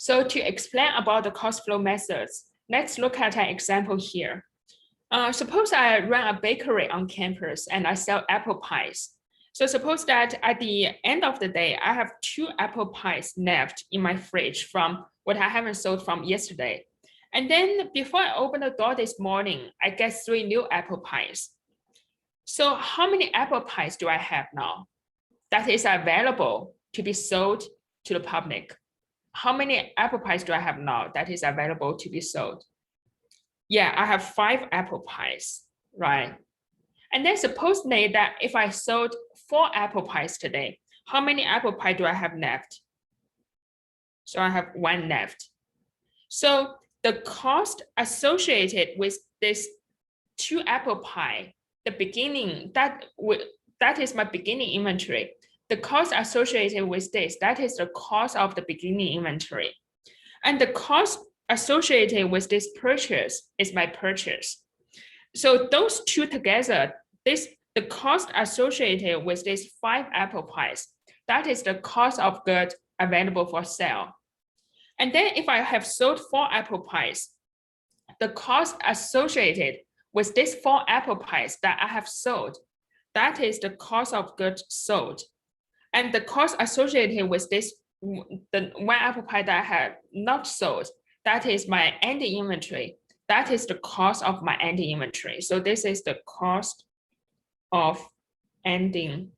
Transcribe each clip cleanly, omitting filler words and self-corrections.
So to explain about the cost flow methods, let's look at an example here. Suppose I run a bakery on campus and I sell apple pies. So suppose that at the end of the day, I have 2 apple pies left in my fridge from what I haven't sold from yesterday. And then before I open the door this morning, I get 3 new apple pies. So how many apple pies do I have now that is available to be sold to the public? How many apple pies do I have now that is available to be sold? Yeah, I have 5 apple pies, right? And then supposedly that if I sold 4 apple pies today, how many apple pie do I have left? So I have 1 left. So the cost associated with this 2 apple pie, the beginning, that is my beginning inventory. The cost associated with this, that is the cost of the beginning inventory. And the cost associated with this purchase is my purchase. So those 2 together, the cost associated with these 5 apple pies, that is the cost of goods available for sale. And then if I have sold 4 apple pies, the cost associated with these 4 apple pies that I have sold, that is the cost of goods sold. And the cost associated with this, the 1 apple pie that I have not sold, that is my ending inventory. That is the cost of my ending inventory. So this is the cost of ending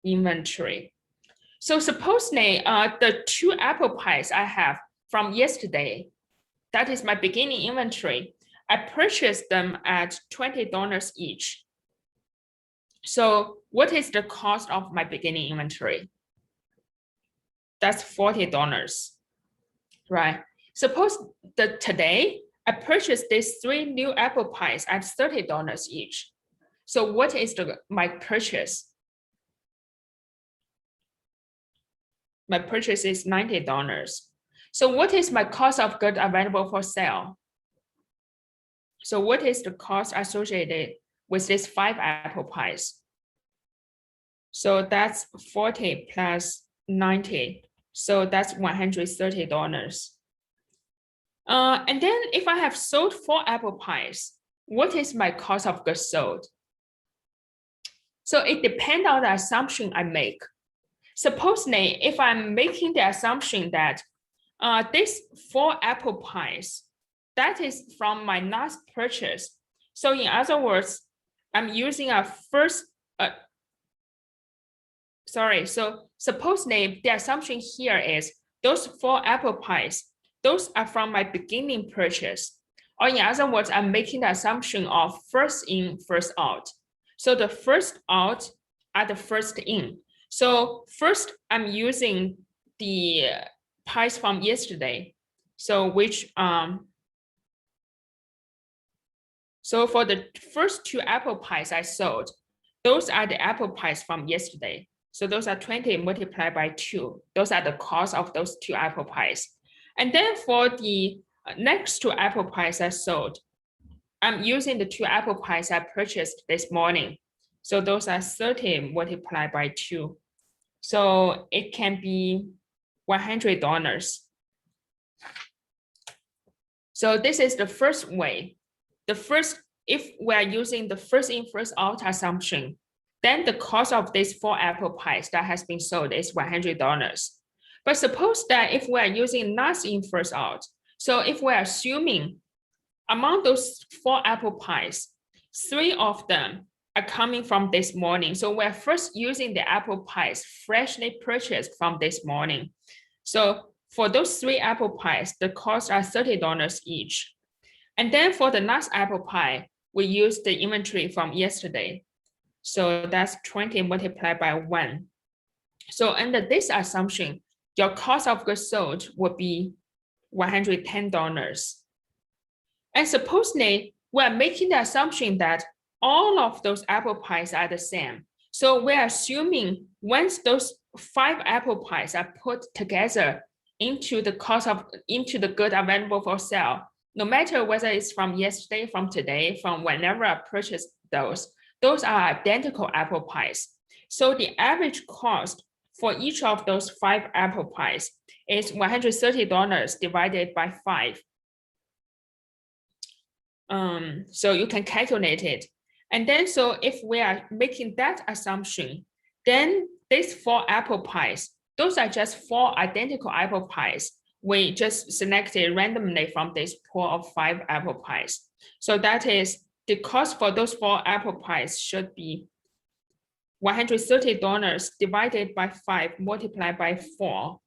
inventory. So supposedly the 2 apple pies I have from yesterday, that is my beginning inventory. I purchased them at $20 each. So what is the cost of my beginning inventory? That's $40, right? Suppose that today I purchased these 3 new apple pies at $30 each. So what is my purchase? My purchase is $90. So what is my cost of goods available for sale? So what is the cost associated with these 5 apple pies? So that's 40 plus 90. So that's $130. And then if I have sold 4 apple pies, what is my cost of goods sold? So it depends on the assumption I make. Supposedly, if I'm making the assumption that these 4 apple pies, that is from my last purchase. So in other words, I'm using a first, so supposedly the assumption here is those 4 apple pies, those are from my beginning purchase. Or in other words, I'm making the assumption of first in, first out. So the first out are the first in. So first, I'm using the pies from yesterday. So which, so for the first 2 apple pies I sold, those are the apple pies from yesterday. So those are 20 multiplied by 2. Those are the cost of those 2 apple pies. And then for the next 2 apple pies I sold, I'm using the 2 apple pies I purchased this morning. So those are 30 multiplied by 2. So it can be $100. So this is the first way. If we are using the first in, first out assumption, then the cost of these 4 apple pies that has been sold is $100. But suppose that if we are using last in, first out, so if we're assuming among those 4 apple pies, 3 of them are coming from this morning. So we're first using the apple pies freshly purchased from this morning. So for those 3 apple pies, the costs are $30 each. And then for the last apple pie, we use the inventory from yesterday. So that's 20 multiplied by 1. So under this assumption, your cost of goods sold would be $110. And supposedly, we're making the assumption that all of those apple pies are the same. So we're assuming once those 5 apple pies are put together into the good available for sale, no matter whether it's from yesterday, from today, from whenever I purchased those are identical apple pies. So the average cost for each of those 5 apple pies is $130 divided by 5. So you can calculate it. And then, so if we are making that assumption, then these 4 apple pies, those are just 4 identical apple pies. We just selected randomly from this pool of 5 apple pies. So that is the cost for those 4 apple pies should be $130 divided by 5 multiplied by 4.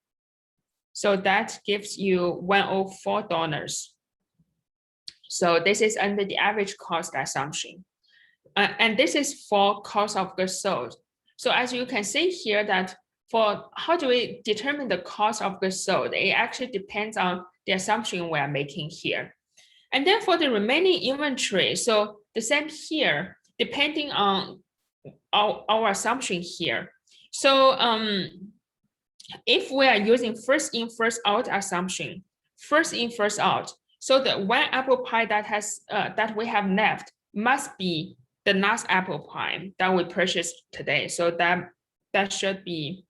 So that gives you $104. So this is under the average cost assumption. And this is for cost of goods sold. So as you can see here that for how do we determine the cost of goods sold, it actually depends on the assumption we are making here. And then for the remaining inventory, so the same here, depending on our assumption here. So if we are using first in, first out assumption, first in, first out, so the 1 apple pie that has that we have left must be the last apple pie that we purchased today. So that should be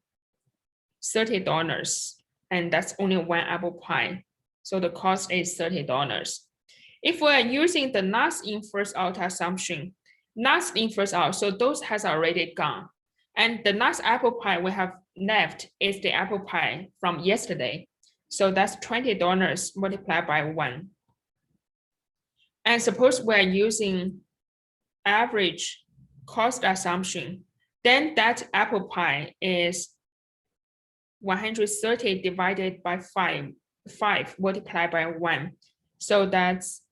$30, and that's only 1 apple pie. So the cost is $30. If we are using the last in, first out assumption, last in, first out, so those has already gone. And the last apple pie we have left is the apple pie from yesterday. So that's $20 multiplied by 1. And suppose we're using average cost assumption, then that apple pie is 130 divided by 5 multiplied by 1. So that's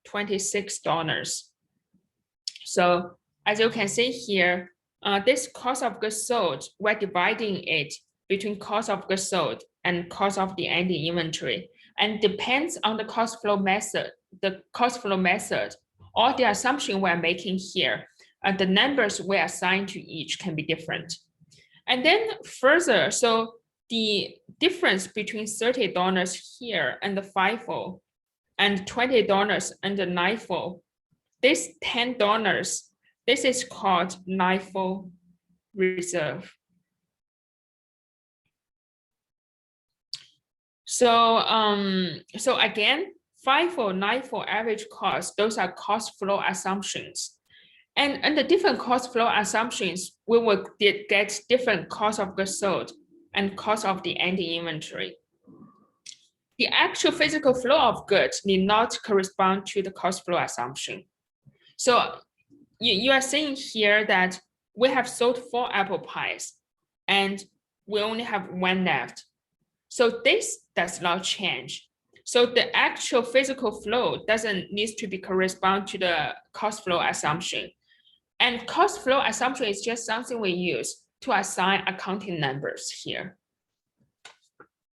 $26. So as you can see here, this cost of goods sold, we're dividing it between cost of goods sold and cost of the ending inventory, and depends on the cost flow method, or the assumption we're making here, the numbers we assign to each can be different. And then further, so the difference between $30 here and the FIFO and $20 and the LIFO, this $10, this is called LIFO reserve. So, so again, FIFO, LIFO, average cost, those are cost flow assumptions. And the different cost flow assumptions, we will get different cost of goods sold and cost of the ending inventory. The actual physical flow of goods need not correspond to the cost flow assumption. So you are seeing here that we have sold 4 apple pies and we only have 1 left. So this does not change. So the actual physical flow doesn't need to be correspond to the cost flow assumption. And cost flow assumption is just something we use to assign accounting numbers here.